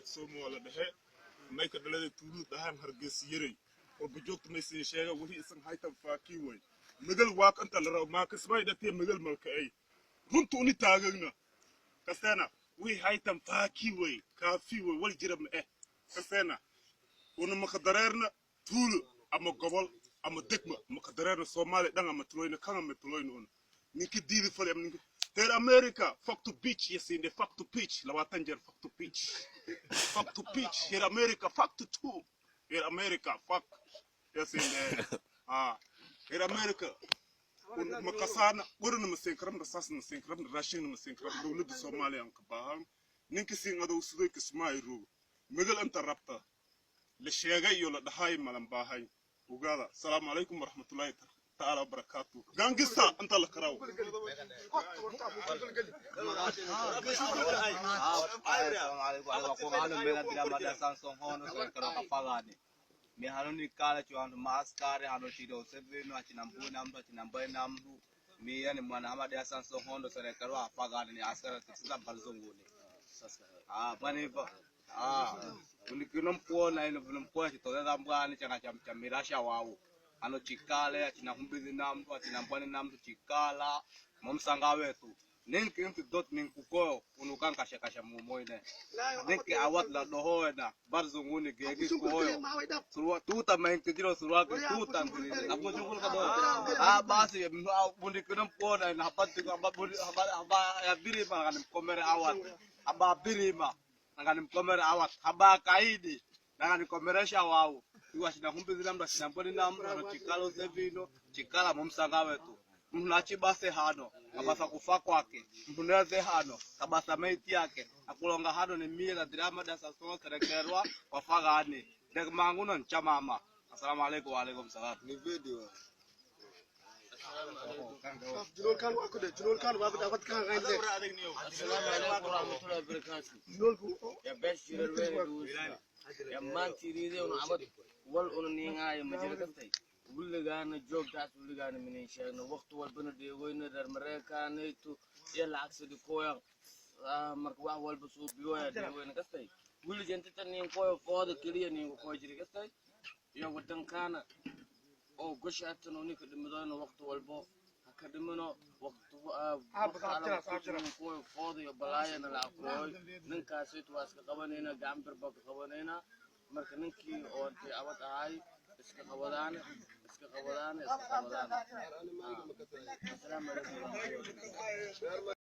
soomo wala dhahe mayka dhalada tuulu dhahan hargeys yaray oo bajoogta maysin sheega wali isan haytan faaki way magal waaq anta la raaw ma kasbay dhatay magal malka ay runtu uni taagagna kasana wi haytan faaki way kaafi way wal jira ma kasana wana maqdareerna tuulu ama gobol ama degma maqdareerna Soomaali dhan ama tuloyna kan ama tuloyna ninki diidi fali am ninki Ter America, fuck to beach, yes in the fuck to beach, Lawatanger, fuck to beach. Fuck to beach, here America, fuck to two. Here America, fuck. Yes in the here America. Makasana, we're in the same crime, the assassin, the same crime, the Russian, the same crime, the little Somali and Kabaham. Ninki sing other Sudik is my rule. Miguel interrupter. The Shaga Yola, the high Malambahay. Ugala, Salam alaikum warahmatullahi تعالى وبركاته. جانجستا أنت اللي كراو. Mihanoni kala chuandu maskari hano chido seveno achinambuna mtu achinambena mtu miyani mwana Hamadi Hassan Sohondo serikali afagani ni askari tisika balzonguni baniva unikino mpona ino mpona chitoleza mbwani changa cha mirasha wao ano chikale achinahumbizi namtu achinambwani namtu chikala momsanga wetu ninki inti dot ninkuko unukanka shakasha mumoine ninki awat la dohoena barzunguni gegi koyo surwa tuta mainkijiro surwa tuta apo jukul kado basi bundi kunam pona na hapati haba ya birima ngani mkomere awat haba birima ngani mkomere awat haba kaidi ngani komeresha wao iwa shinahumbizi namtu achinambwani namtu ano chikalo sevino chikala momsanga wetu mnachi base hano kabasa kufa kwake mpuneze hano kabasa maiti yake akulonga hano ni mira drama dasa so kerekerwa kwa fagani dek manguno nchamama. Assalamu alaykum wa alaykum salam. Ni video Junol kan aku deh Junol kan bapak dapat kan kain deh. Assalamu alaykum warahmatullahi wabarakatuh. Junol ya best jirwe ya manti ride on abad wal on ninga ya majirkan ولغانا جوجات ولغانا من شيء وقت والبندي وين درمريكا نيتو يلا عكس دي كويا مركوا والبسو بيويا دي وين كاستاي ولي جنت تنين كويا فود كليا نين كويا جري كاستاي يا ودن كان او غشاتنو نيك دمدون وقت والبو كدمنو وقت كويا فود يا بلايا نلا كوي ننكا سيت واسك قبنينا جامبر بك قبنينا marka ninkii oo intii abad ahay iska qabadaan Assalamu alaykum.